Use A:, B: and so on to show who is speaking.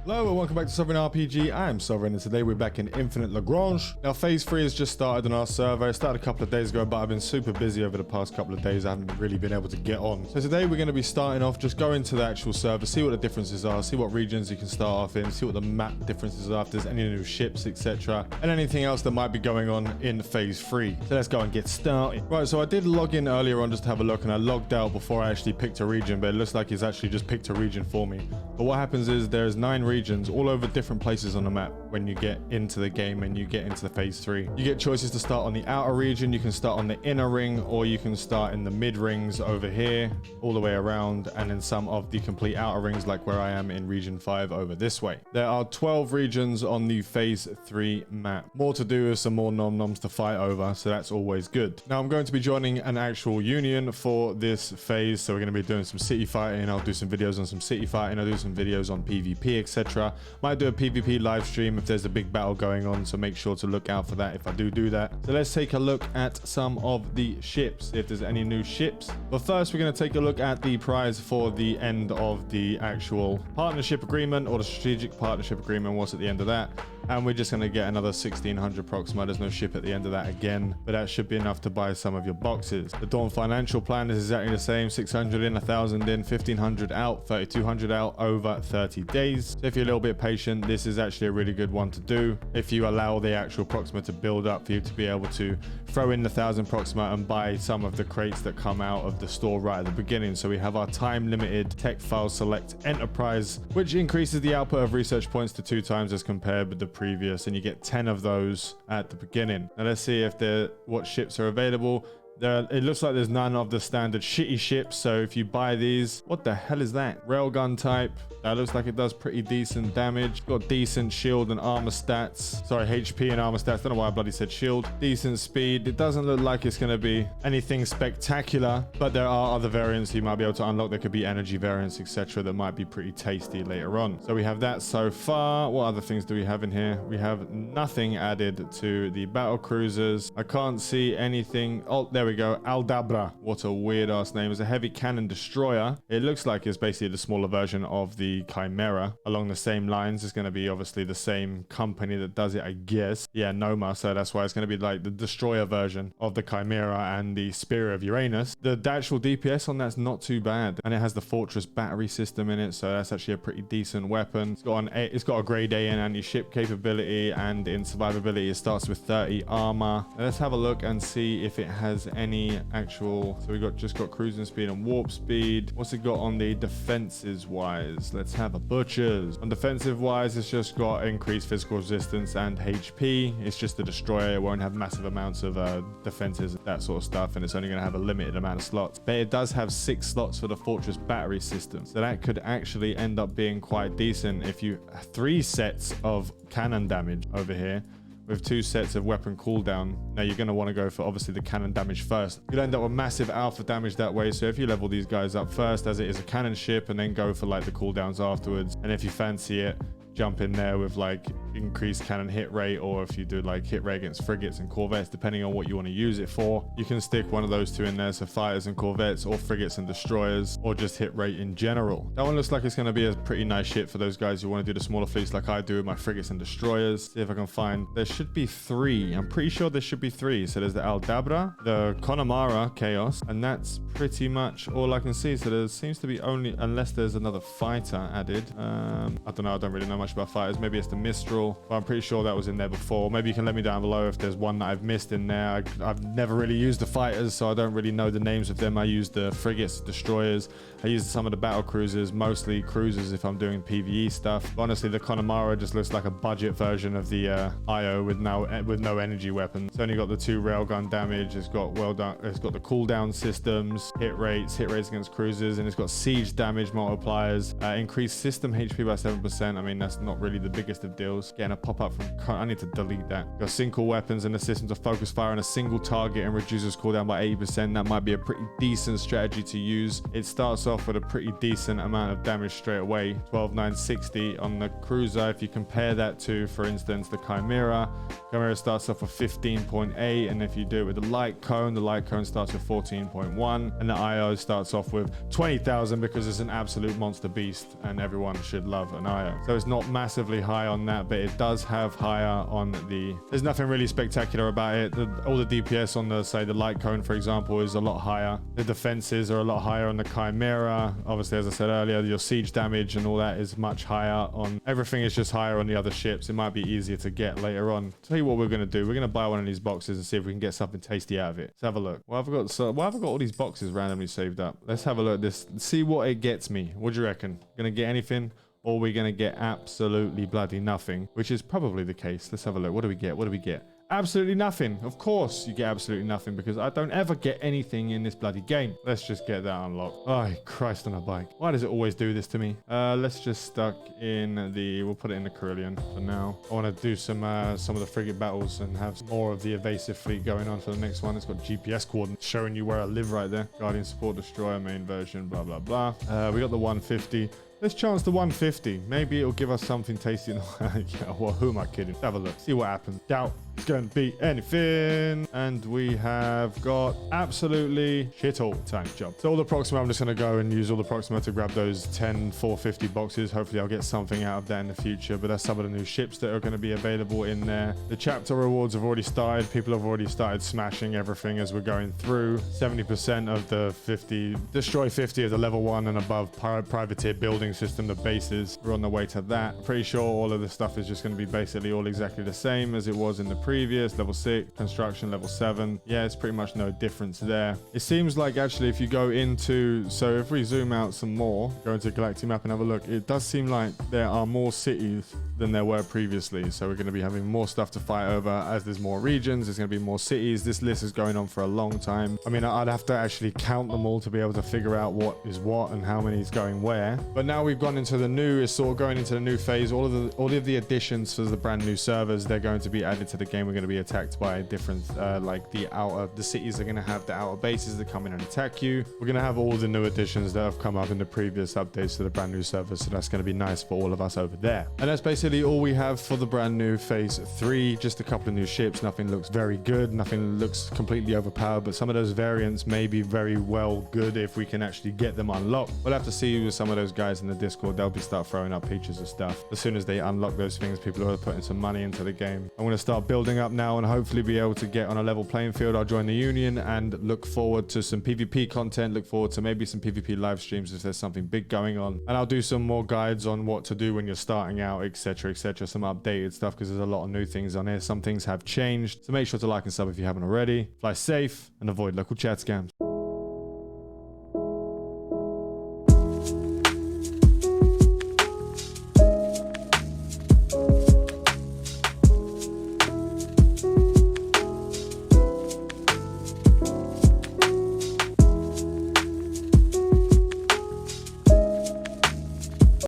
A: Hello and welcome back to Sovereign RPG. I am Sovereign and today we're back in Infinite Lagrange. Now phase 3 has just started on our server. It started a couple of days ago, but I've been super busy over the past couple of days. I haven't really been able to get on. So today we're going to be starting off, just going to the actual server, see what the differences are, see what regions you can start off in, see what the map differences are, if there's any new ships, etc. and anything else that might be going on in phase 3. So let's go and get started. Right, so I did log in earlier on just to have a look and I logged out before I actually picked a region, but it looks like it's actually just picked a region for me. But what happens is there's 9 regions all over different places on the map when you get into the game and you get into the phase 3. You get choices to start on the outer region, you can start on the inner ring, or you can start in the mid rings over here all the way around, and in some of the complete outer rings like where I am in region 5 over this way. There are 12 regions on the phase 3 map. More to do with some more nom-noms to fight over, so that's always good. Now I'm going to be joining an actual union for this phase, so we're going to be doing some city fighting. I'll do some videos on some city fighting, I'll do some videos on PvP, etc. Might do a PvP live stream if there's a big battle going on, so make sure to look out for that if I do that. So let's take a look at some of the ships, if there's any new ships. But first we're going to take a look at the prize for the end of the actual partnership agreement, or the strategic partnership agreement. What's at the end of that? And we're just going to get another 1600 proxima. There's no ship at the end of that again, but that should be enough to buy some of your boxes. The Dawn financial plan is exactly the same: 600 in, 1000 in, 1500 out, 3200 out over 30 days. So if you're a little bit patient, this is actually a really good one to do if you allow the actual proxima to build up for you to be able to throw in the 1000 proxima and buy some of the crates that come out of the store right at the beginning. So we have our time limited tech file select enterprise, which increases the output of research points to 2 times as compared with the previous, and you get 10 of those at the beginning. Now let's see if what ships are available. It looks like there's none of the standard shitty ships, so if you buy these, what the hell is that? Railgun type. That looks like it does pretty decent damage. Got decent shield and armor stats. Sorry, HP and armor stats. Don't know why I bloody said shield. Decent speed. It doesn't look like it's going to be anything spectacular, but there are other variants you might be able to unlock. There could be energy variants, etc. that might be pretty tasty later on. So we have that so far. What other things do we have in here? We have nothing added to the battle cruisers. I can't see anything. Oh, there we go. Aldabra. What a weird ass name. It's a heavy cannon destroyer. It looks like it's basically the smaller version of the Chimera. Along the same lines, it's going to be obviously the same company that does it, I guess. Yeah, Noma. So that's why it's going to be like the destroyer version of the Chimera and the Spear of Uranus. The actual DPS on that's not too bad, and it has the Fortress battery system in it, so that's actually a pretty decent weapon. It's got a grade A in anti-ship capability, and in survivability it starts with 30 armor. Let's have a look and see if it has any actual. So we just got cruising speed and warp speed. What's it got on the defenses wise? Let's have a butchers. On defensive wise, it's just got increased physical resistance and HP. It's just a destroyer. It won't have massive amounts of defenses, that sort of stuff, and it's only going to have a limited amount of slots. But it does have 6 slots for the Fortress battery system, so that could actually end up being quite decent if you 3 sets of cannon damage over here with 2 sets of weapon cooldown. Now you're going to want to go for obviously the cannon damage first. You'll end up with massive alpha damage that way, so if you level these guys up first as it is a cannon ship and then go for like the cooldowns afterwards, and if you fancy it, jump in there with like increased cannon hit rate, or if you do like hit rate against frigates and corvettes, depending on what you want to use it for, you can stick one of those 2 in there, so fighters and corvettes, or frigates and destroyers, or just hit rate in general. That one looks like it's going to be a pretty nice ship for those guys who want to do the smaller fleets like I do with my frigates and destroyers. See if I can find, there should be 3. I'm pretty sure there should be 3. So there's the Aldabra, the Connemara Chaos, and that's pretty much all I can see. So there seems to be only, unless there's another fighter added. I don't know, I don't really know much about fighters. Maybe it's the Mistral, but I'm pretty sure that was in there before. Maybe you can let me down below if there's one that I've missed in there. I've never really used the fighters, so I don't really know the names of them. I use the frigates, destroyers. I use some of the battle cruisers, mostly cruisers if I'm doing PvE stuff. But honestly, the Connemara just looks like a budget version of the IO with no energy weapons. It's only got the 2 railgun damage. It's got it's got the cooldown systems, hit rates against cruisers, and it's got siege damage multipliers, increased system HP by 7%. I mean, that's not really the biggest of deals. Getting a pop-up from, I need to delete that. Got single weapons and a system to focus fire on a single target and reduces cooldown by 80%. That might be a pretty decent strategy to use. It starts off with a pretty decent amount of damage straight away, 12,960 on the cruiser. If you compare that to, for instance, the Chimera starts off with 15.8, and if you do it with the light cone starts with 14.1, and the IO starts off with 20,000 because it's an absolute monster beast and everyone should love an IO. So it's not not massively high on that, but it does have higher on the... There's nothing really spectacular about it. All the DPS on the, say, the light cone, for example, is a lot higher. The defenses are a lot higher on the Chimera. Obviously, as I said earlier, your siege damage and all that is much higher on... Everything is just higher on the other ships. It might be easier to get later on. Tell you what we're going to do. We're going to buy one of these boxes and see if we can get something tasty out of it. Let's have a look. Why have I got all these boxes randomly saved up? Let's have a look at this. See what it gets me. What do you reckon? Gonna get anything? Or are we gonna get absolutely bloody nothing? Which is probably the case. Let's have a look. What do we get? What do we get? Absolutely nothing. Of course you get absolutely nothing because I don't ever get anything in this bloody game. Let's just get that unlocked. Oh, Christ on a bike. Why does it always do this to me? Let's just stuck in the... We'll put it in the Carillion for now. I want to do some of the frigate battles and have more of the evasive fleet going on for the next one. It's got GPS coordinates showing you where I live right there. Guardian Support Destroyer, main version, blah, blah, blah. We got the 150. Let's chance the 150. Maybe it'll give us something tasty. Yeah, well, who am I kidding? Have a look. See what happens. Doubt it's going to be anything. And we have got absolutely shit all time job. So all the Proxima, I'm just going to go and use all the Proxima to grab those 10 450 boxes. Hopefully I'll get something out of that in the future. But that's some of the new ships that are going to be available in there. The chapter rewards have already started. People have already started smashing everything as we're going through. 70% of the 50, destroy 50 of the level 1 and above privateer building system, the bases. We're on the way to that. Pretty sure all of this stuff is just going to be basically all exactly the same as it was in the previous. Level 6, construction, level 7. Yeah, it's pretty much no difference there. It seems like actually if you go into, so if we zoom out some more, go into Galactic Map and have a look, it does seem like there are more cities than there were previously. So we're going to be having more stuff to fight over as there's more regions. There's going to be more cities. This list is going on for a long time. I mean, I'd have to actually count them all to be able to figure out what is what and how many is going where. But now we've gone into the new, it's sort of going into the new phase. All of the additions for the brand new servers, they're going to be added to the game. We're going to be attacked by different, like the cities are going to have the outer bases that come in and attack you. We're going to have all the new additions that have come up in the previous updates to the brand new servers. So that's going to be nice for all of us over there. And that's basically all we have for the brand new phase 3. Just a couple of new ships. Nothing looks very good. Nothing looks completely overpowered, but some of those variants may be very well good if we can actually get them unlocked. We'll have to see with some of those guys in the Discord. They'll be start throwing up pictures of stuff. As soon as they unlock those things, people are putting some money into the game. I'm going to start building up now and hopefully be able to get on a level playing field. I'll join the Union and look forward to some PvP content. Look forward to maybe some PvP live streams if there's something big going on. And I'll do some more guides on what to do when you're starting out, etc, etc. Some updated stuff because there's a lot of new things on here. Some things have changed. So make sure to like and sub if you haven't already. Fly safe and avoid local chat scams.